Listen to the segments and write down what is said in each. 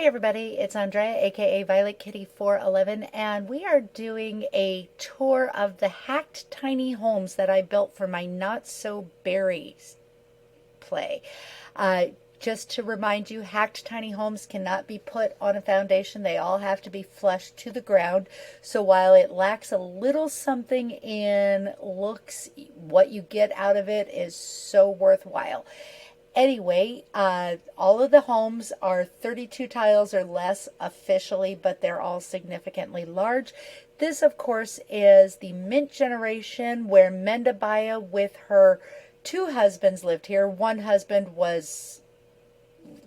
everybody, it's Andrea, aka Violet Kitty 411, and we are doing a tour of the hacked tiny homes that I built for my Not So Berry play. Uh, just to remind you, hacked tiny homes cannot be put on a foundation. They all have to be flushed to the ground. So while it lacks a little something in looks, what you get out of it is so worthwhile. Anyway, all of the homes are 32 tiles or less officially, but they're all significantly large. This, of course, is the Mint Generation, where Menda Baia with her two husbands lived here. One husband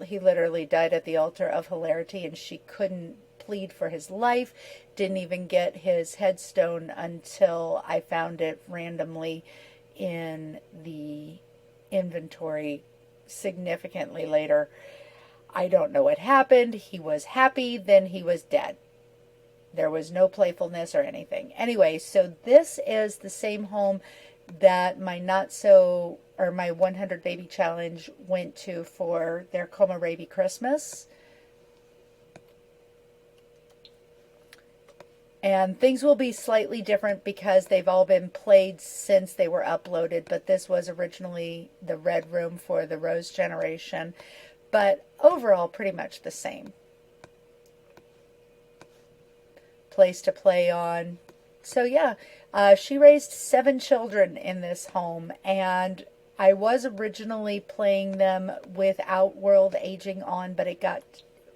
he literally died at the altar of hilarity, and she couldn't plead for his life. Didn't even get his headstone until I found it randomly in the inventory significantly later. I don't know what happened. He was happy, then he was dead. There was no playfulness or anything. Anyway, so this is the same home that my my 100 baby challenge went to for their Coma Raby Christmas. And things will be slightly different because they've all been played since they were uploaded, but this was originally the red room for the Rose Generation. But overall, pretty much the same. Place to play on. So yeah, she raised 7 children in this home, and I was originally playing them without world aging on, but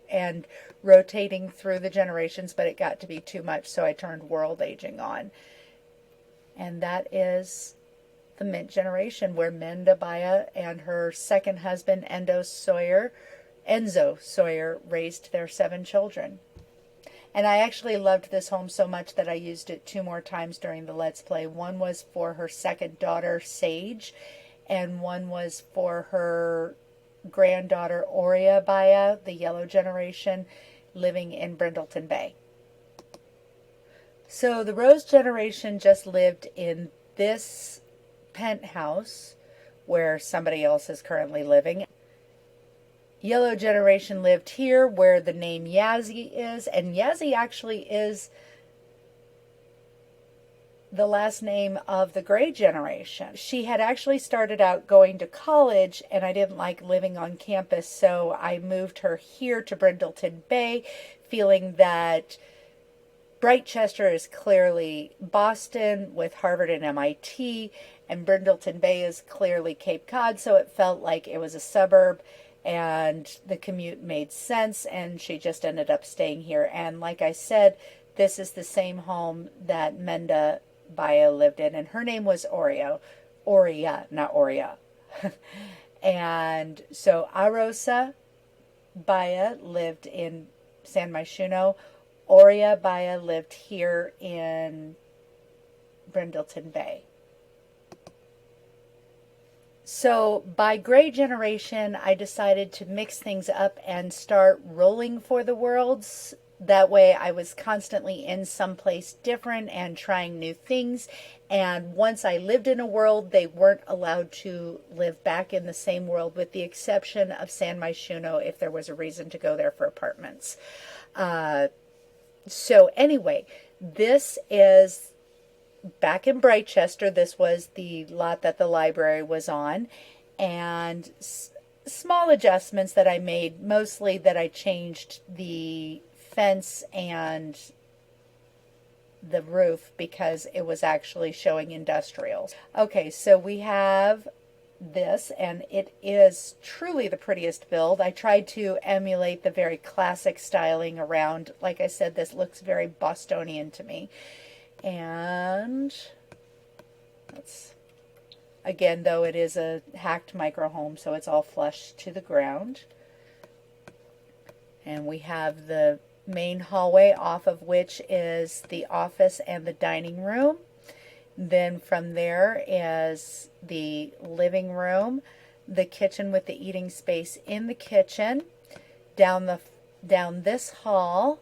and rotating through the generations, but it got to be too much, so I turned world aging on. And that is the Mint Generation, where Menda Baia and her second husband, Enzo Sawyer, raised their 7 children. And I actually loved this home so much that I used it 2 more times during the Let's Play. One was for her second daughter, Sage, and one was for her granddaughter, Horia Baia, the Yellow Generation, living in Brindleton Bay. So the Rose Generation just lived in this penthouse where somebody else is currently living. Yellow Generation lived here where the name Yazzie is, and Yazzie actually is the last name of the Gray Generation. She had actually started out going to college, and I didn't like living on campus, so I moved her here to Brindleton Bay, feeling that Brightchester is clearly Boston with Harvard and MIT, and Brindleton Bay is clearly Cape Cod, so it felt like it was a suburb, and the commute made sense, and she just ended up staying here. And like I said, this is the same home that Menda Baia lived in, and her name was Horia, not Horia. And so Arrosa Baia lived in San Myshuno. Horia Baia lived here in Brindleton Bay. So by Gray Generation, I decided to mix things up and start rolling for the worlds. That way I was constantly in someplace different and trying new things. And once I lived in a world, they weren't allowed to live back in the same world, with the exception of San Myshuno if there was a reason to go there for apartments. So anyway, this is back in Brightchester. This was the lot that the library was on, and small adjustments that I made, mostly that I changed the fence and the roof because it was actually showing industrial. Okay, so we have this, and it is truly the prettiest build. I tried to emulate the very classic styling around. Like I said, this looks very Bostonian to me. And again, though, it is a hacked micro home, so it's all flush to the ground. And we have the main hallway, off of which is the office and the dining room. Then from there is the living room, the kitchen with the eating space in the kitchen. Down this hall,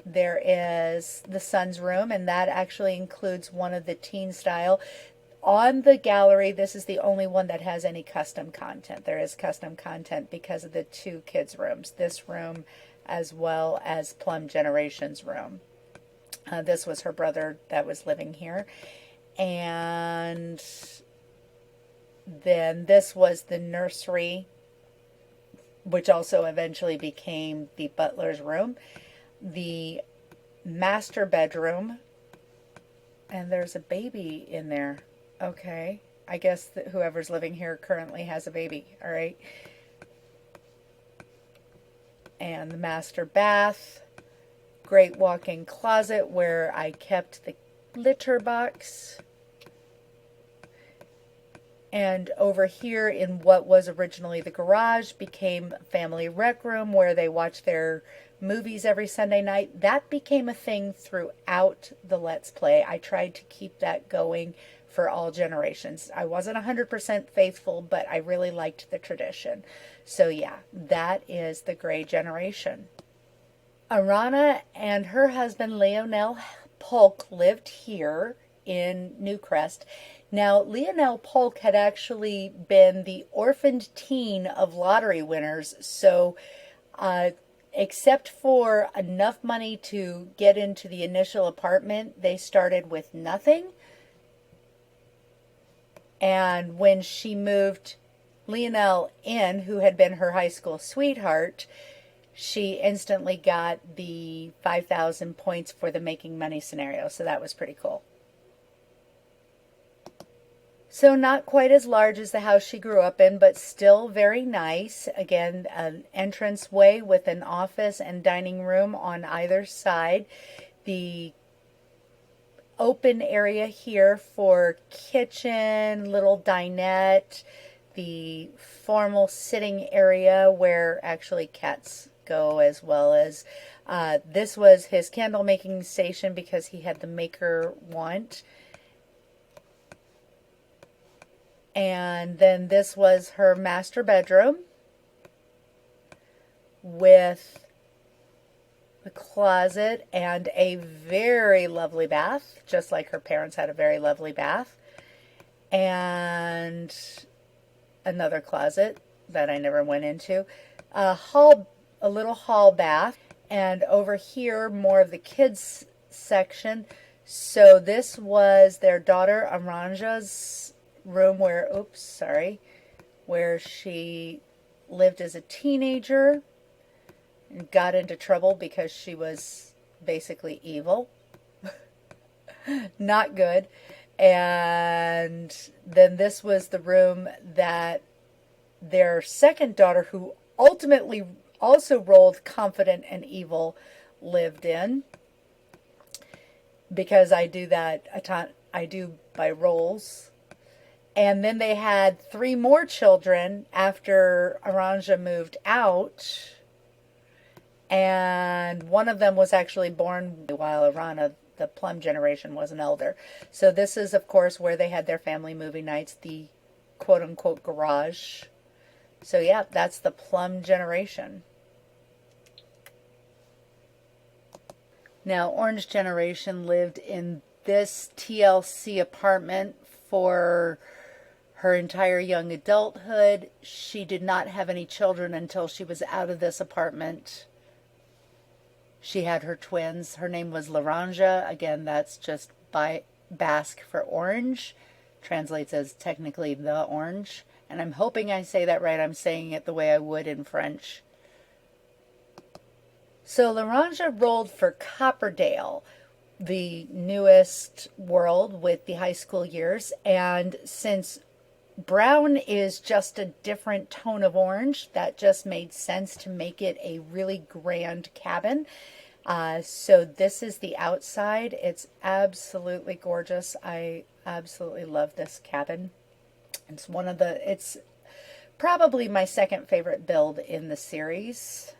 there is the son's room, and that actually includes one of the teen style. on the gallery, this is the only one that has any custom content. There is custom content because of the two kids' rooms, this room as well as Plum Generation's room. This was her brother that was living here. And then this was the nursery, which also eventually became the butler's room. The master bedroom. And there's a baby in there. Okay. I guess that whoever's living here currently has a baby. All right. And the master bath. Great walk-in closet where I kept the litter box. And over here in what was originally the garage became family rec room where they watch their movies every Sunday night. That became a thing throughout the Let's Play. I tried to keep that going for all generations. I wasn't 100% faithful, but I really liked the tradition. So yeah, that is the Gray generation. Arana and her husband Lionel Polk lived here in Newcrest. Now, Lionel Polk had actually been the orphaned teen of lottery winners, so except for enough money to get into the initial apartment, they started with nothing. And when she moved Lionel in, who had been her high school sweetheart, she instantly got the 5,000 points for the making money scenario, so that was pretty cool. So not quite as large as the house she grew up in, but still very nice. Again, an entranceway with an office and dining room on either side. The open area here for kitchen, little dinette, the formal sitting area where actually cats go, as well as this was his candle making station because he had the maker wand. And then this was her master bedroom with the closet and a very lovely bath, just like her parents had a very lovely bath. And another closet that I never went into. A little hall bath. And over here, more of the kids section. So this was their daughter Aranja's room where she lived as a teenager and got into trouble because she was basically evil. Not good. And then this was the room that their second daughter, who ultimately also rolled confident and evil, lived in. Because I do that I do by rolls. And then they had 3 more children after Aranja moved out. And one of them was actually born while Arana, the Plum generation, was an elder. So this is, of course, where they had their family movie nights, the quote-unquote garage. So yeah, that's the Plum generation. Now, Orange generation lived in this TLC apartment for her entire young adulthood. She did not have any children until she was out of this apartment. She had her twins. Her name was Laranja. Again, that's just by Basque for orange. Translates as technically the orange. And I'm hoping I say that right. I'm saying it the way I would in French. So Laranja rolled for Copperdale, the newest world with the high school years. And since brown is just a different tone of orange, that just made sense to make it a really grand cabin. So this is the outside. It's absolutely gorgeous. I absolutely love this cabin. It's probably my second favorite build in the series.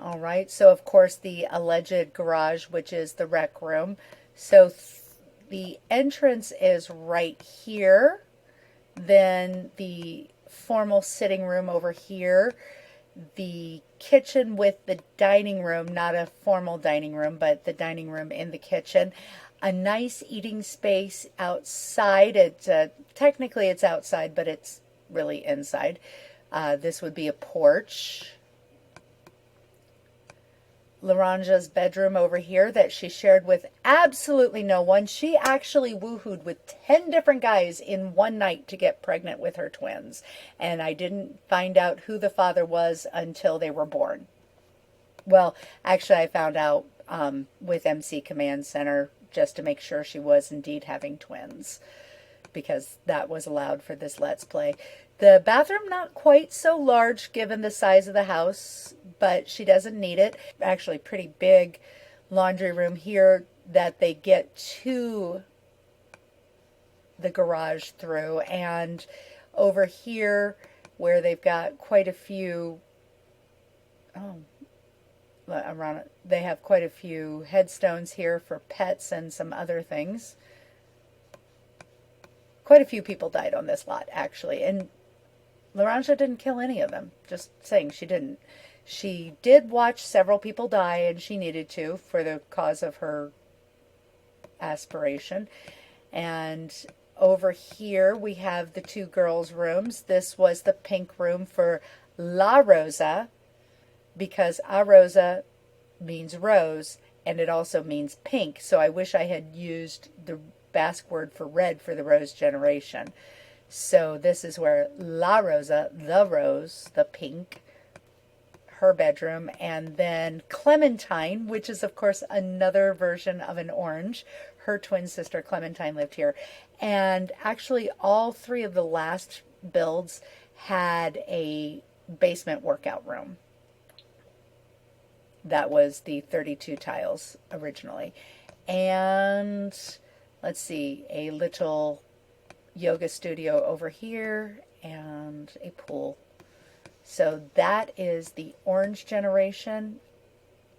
All right, so of course the alleged garage, which is the rec room. So the entrance is right here. Then the formal sitting room over here. The kitchen with the dining room, not a formal dining room, but the dining room in the kitchen. a nice eating space outside. Technically it's outside, but it's really inside. This would be a porch. Laranja's bedroom over here that she shared with absolutely no one. She actually woohooed with 10 different guys in one night to get pregnant with her twins. And I didn't find out who the father was until they were born. Well, actually, I found out with MC Command Center just to make sure she was indeed having twins, because that was allowed for this Let's Play. The bathroom, not quite so large given the size of the house, but she doesn't need it. Actually, pretty big laundry room here that they get to the garage through. And over here where they've got quite a few, they have quite a few headstones here for pets and some other things. Quite a few people died on this lot, actually. And Laranja didn't kill any of them. Just saying, she didn't. She did watch several people die, and she needed to for the cause of her aspiration. And over here we have the two girls' rooms. This was the pink room for La Rosa, because Arrosa means rose, and it also means pink. So I wish I had used the Basque word for red for the Rose Generation. So this is where La Rosa, the rose, the pink, her bedroom. And then Clementine, which is of course another version of an orange. Her twin sister Clementine lived here. And actually all three of the last builds had a basement workout room. That was the 32 tiles originally. And let's see, a little yoga studio over here and a pool. So that is the Orange Generation.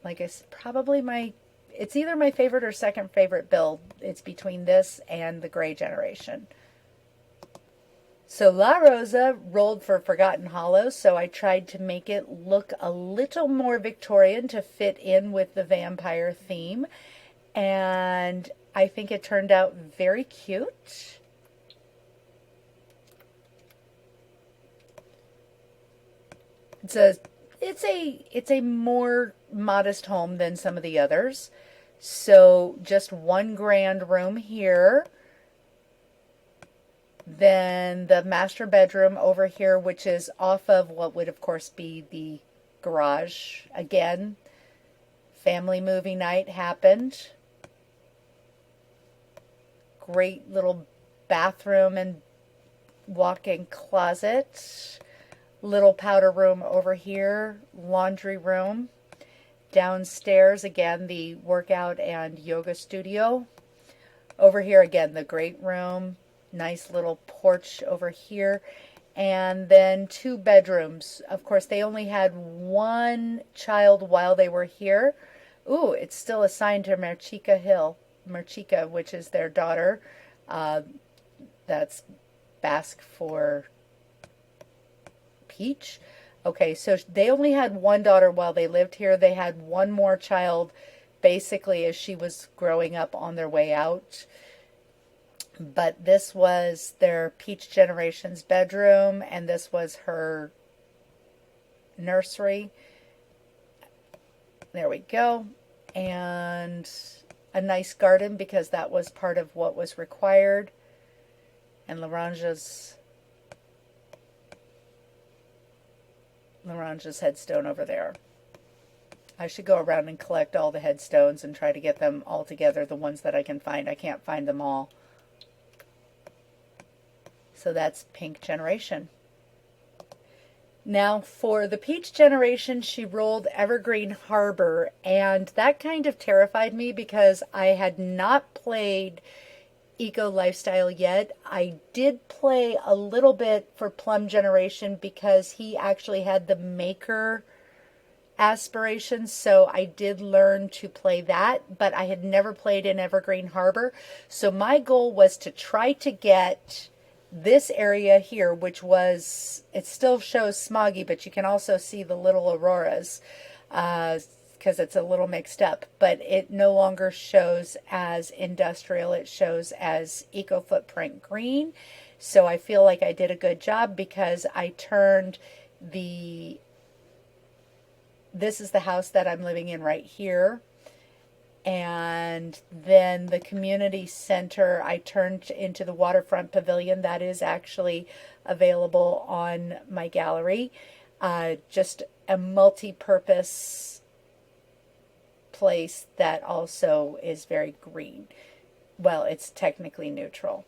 Like I said, probably it's either my favorite or second favorite build. It's between this and the Gray Generation. So La Rosa rolled for Forgotten Hollows, so I tried to make it look a little more Victorian to fit in with the vampire theme. And I think it turned out very cute. It's a more modest home than some of the others. So just one grand room here. Then the master bedroom over here, which is off of what would of course be the garage. Again, family movie night happened. Great little bathroom and walk-in closet. Little powder room over here. Laundry room. Downstairs, again, the workout and yoga studio. Over here, again, the great room. Nice little porch over here. And then two bedrooms. Of course, they only had one child while they were here. Ooh, it's still assigned to Merchica, which is their daughter. That's Basque for peach. Okay, so they only had one daughter while they lived here. They had one more child basically as she was growing up on their way out. But this was their Peach Generation's bedroom, and this was her nursery. There we go. And a nice garden, because that was part of what was required. And Laranja's headstone over there. I should go around and collect all the headstones and try to get them all together, the ones that I can find. I can't find them all. So that's Pink Generation. Now for the Peach Generation, she rolled Evergreen Harbor, and that kind of terrified me because I had not played Eco Lifestyle yet. I did play a little bit for Plum Generation because he actually had the Maker aspirations, so I did learn to play that, but I had never played in Evergreen Harbor. So my goal was to try to get this area here, which was, it still shows smoggy, but you can also see the little auroras because it's a little mixed up, but it no longer shows as industrial. It shows as eco footprint green. So I feel like I did a good job because I turned this is the house that I'm living in right here. And then the community center I turned into the waterfront pavilion that is actually available on my gallery. Just a multi-purpose place that also is very green. Well, it's technically neutral.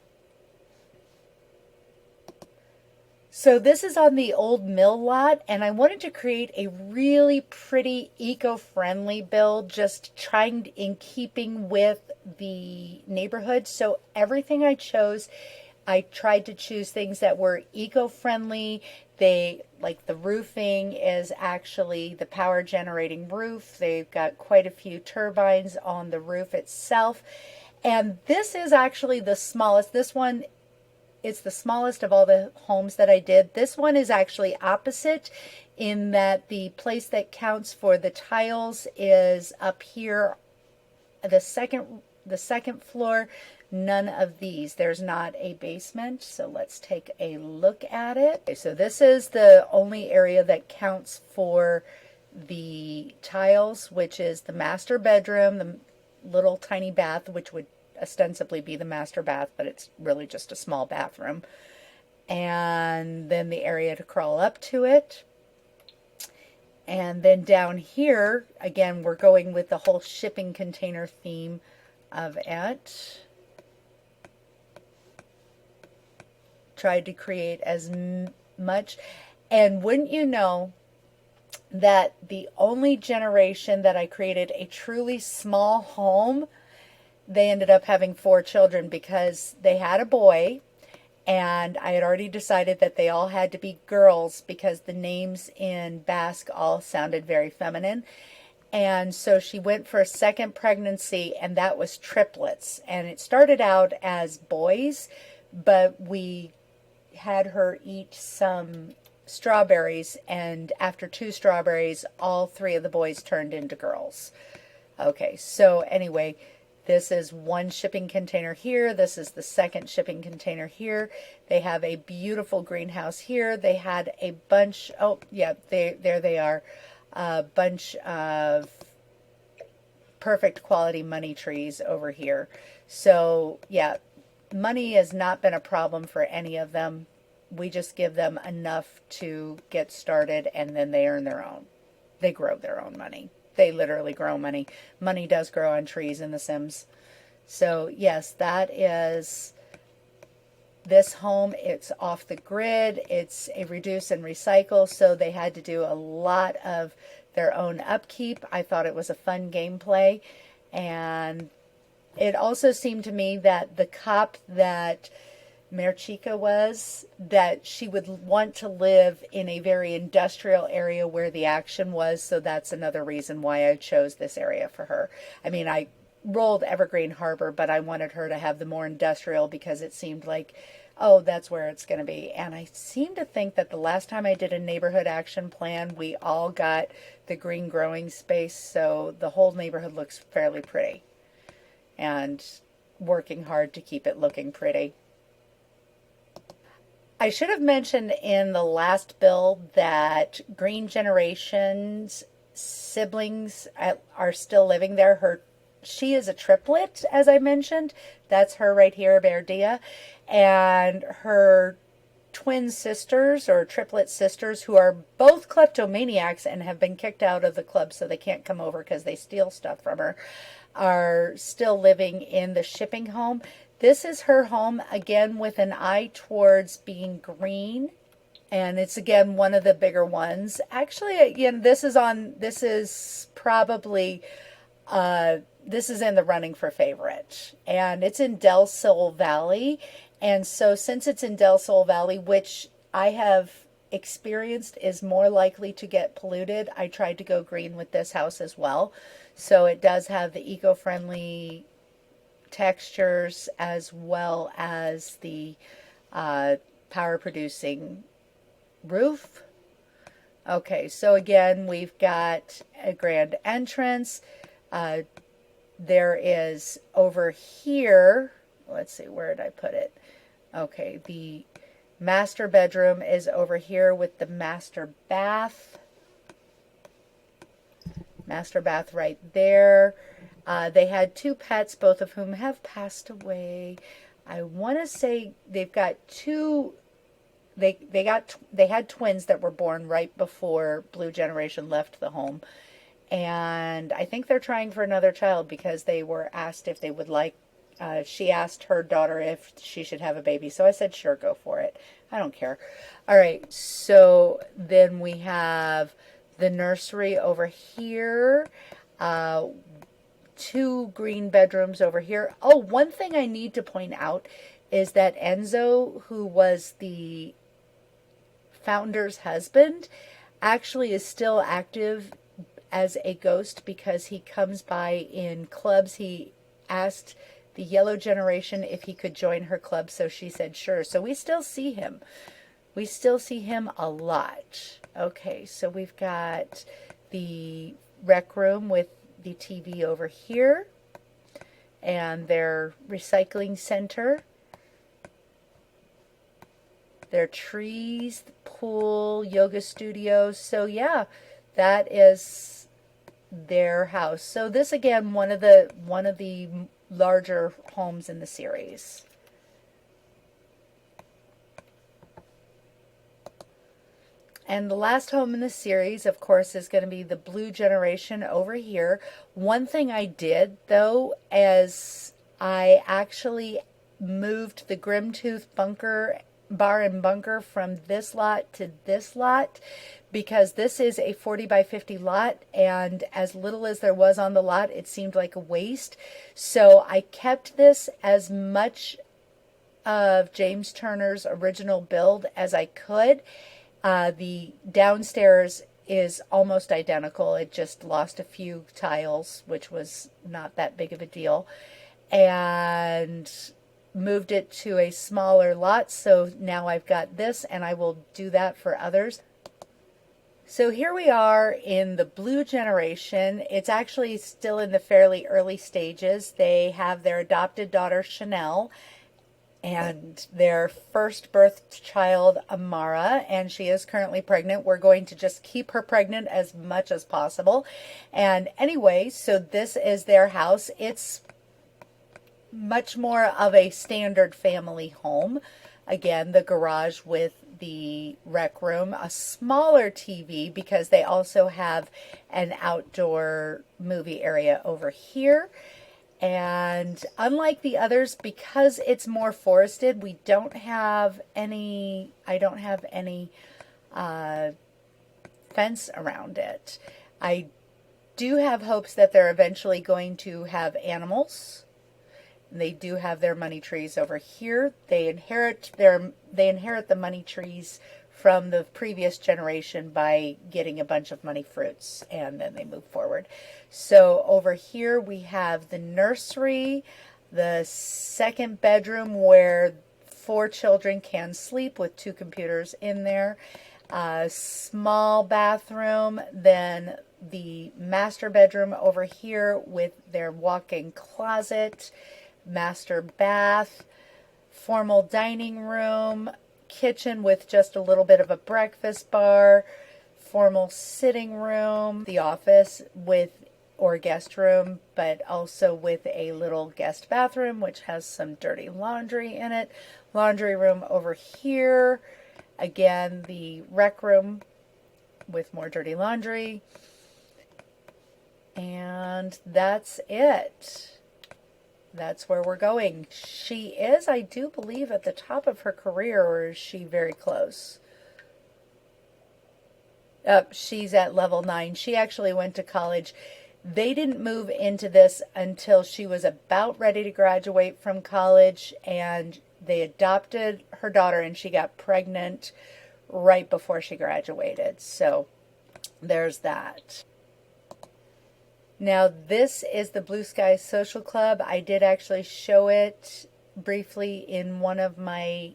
So this is on the old mill lot, and I wanted to create a really pretty eco-friendly build, just trying in keeping with the neighborhood. So everything I chose, I tried to choose things that were eco-friendly. Like the roofing is actually the power generating roof. They've got quite a few turbines on the roof itself. And this is actually the smallest. This one, it's the smallest of all the homes that I did. This one is actually opposite in that the place that counts for the tiles is up here, the second floor. None of these. There's not a basement. So let's take a look at it. Okay, so this is the only area that counts for the tiles, which is the master bedroom, the little tiny bath, which would ostensibly be the master bath, but it's really just a small bathroom. And then the area to crawl up to it. And then down here, again, we're going with the whole shipping container theme of it. Tried to create as much. And wouldn't you know that the only generation that I created a truly small home, they ended up having 4 children because they had a boy, and I had already decided that they all had to be girls because the names in Basque all sounded very feminine. And so she went for a second pregnancy, and that was triplets. And it started out as boys, but we had her eat some strawberries, and after 2 strawberries, all 3 of the boys turned into girls. Okay, so anyway, this is one shipping container here. This is the second shipping container here. They have a beautiful greenhouse here. They had a bunch, oh yeah, there they are, a bunch of perfect quality money trees over here. So yeah, money has not been a problem for any of them. We just give them enough to get started, and then they earn their own. They grow their own money. They literally grow money. Money does grow on trees in The Sims. So yes, that is this home. It's off the grid. It's a reduce and recycle. So they had to do a lot of their own upkeep. I thought it was a fun gameplay. And it also seemed to me that the cop that Merchica was, that she would want to live in a very industrial area where the action was. So that's another reason why I chose this area for her. I mean, I rolled Evergreen Harbor, but I wanted her to have the more industrial because it seemed like, oh, that's where it's going to be. And I seem to think that the last time I did a neighborhood action plan, we all got the green growing space. So the whole neighborhood looks fairly pretty, and working hard to keep it looking pretty. I should have mentioned in the last build that Green Generation's siblings are still living there. She is a triplet, as I mentioned. That's her right here, Berdia. And her twin sisters, or triplet sisters, who are both kleptomaniacs and have been kicked out of the club so they can't come over because they steal stuff from her, are still living in the shipping home. This is her home, again, with an eye towards being green. And it's, again, one of the bigger ones. Actually, again, this is in the running for favorite. And it's in Del Sol Valley. And so since it's in Del Sol Valley, which I have experienced is more likely to get polluted, I tried to go green with this house as well. So it does have the eco-friendly textures as well as the power producing roof. Okay, so again, we've got a grand entrance. Uh, there is over here, let's see, where did I put it? Okay, the master bedroom is over here with the master bath. Master bath right there. They had two pets, both of whom have passed away. I want to say they've got two. They had twins that were born right before Blue Generation left the home, and I think they're trying for another child because they were asked if they would like. She asked her daughter if she should have a baby, so I said sure, go for it. I don't care. All right, so then we have the nursery over here. Uh, Two green bedrooms over here. Oh, one thing I need to point out is that Enzo, who was the founder's husband, actually is still active as a ghost because he comes by in clubs. He asked the Yellow Generation if he could join her club, so she said sure. So we still see him. We still see him a lot. Okay, so we've got the rec room with the TV over here and their recycling center, their trees, the pool, yoga studios. So yeah, that is their house. So this again, one of the larger homes in the series. And the last home in the series, of course, is going to be the Blue Generation over here. One thing I did, though, is I actually moved the Grimtooth bar and bunker from this lot to this lot because this is a 40 by 50 lot, and as little as there was on the lot, it seemed like a waste. So I kept this as much of James Turner's original build as I could. The downstairs is almost identical. It just lost a few tiles, which was not that big of a deal, and moved it to a smaller lot. So now I've got this, and I will do that for others. So here we are in the Blue Generation. It's actually still in the fairly early stages. They have their adopted daughter, Chanel, and their first birthed child, Amara, and she is currently pregnant. We're going to just keep her pregnant as much as possible. And anyway, so this is their house. It's much more of a standard family home. Again, the garage with the rec room, a smaller TV because they also have an outdoor movie area over here. And unlike the others, because it's more forested, I don't have any fence around it. I do have hopes that they're eventually going to have animals. They do have their money trees over here. They inherit the money trees from the previous generation by getting a bunch of money fruits, and then they move forward. So over here we have the nursery, the second bedroom where 4 children can sleep with 2 computers in there, a small bathroom, then the master bedroom over here with their walk-in closet, master bath, formal dining room, kitchen with just a little bit of a breakfast bar, formal sitting room, the office or guest room, but also with a little guest bathroom, which has some dirty laundry in it. Laundry room over here. Again, the rec room with more dirty laundry. And that's it. That's where we're going. She is, I do believe, at the top of her career, or is she very close? She's at level 9. She actually went to college. They didn't move into this until she was about ready to graduate from college, and they adopted her daughter, and she got pregnant right before she graduated. So there's that. Now this is the Blue Sky Social Club. I did actually show it briefly in one of my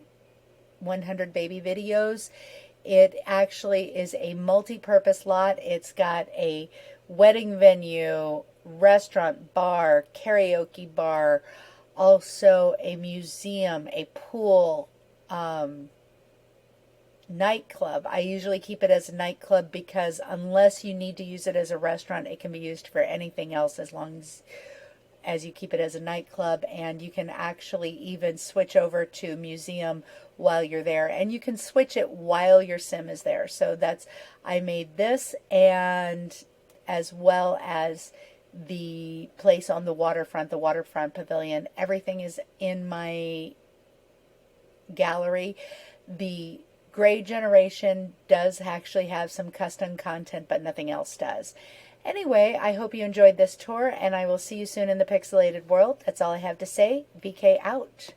100 baby videos. It actually is a multi-purpose lot. It's got a wedding venue, restaurant, bar, karaoke bar, also a museum, a pool, nightclub. I usually keep it as a nightclub because unless you need to use it as a restaurant, it can be used for anything else as long as you keep it as a nightclub. And you can actually even switch over to museum while you're there, and you can switch it while your sim is there. So that's, I made this, and as well as the place on the waterfront pavilion. Everything is in my gallery. The Gray Generation does actually have some custom content, but nothing else does. Anyway, I hope you enjoyed this tour, and I will see you soon in the pixelated world. That's all I have to say. VK out.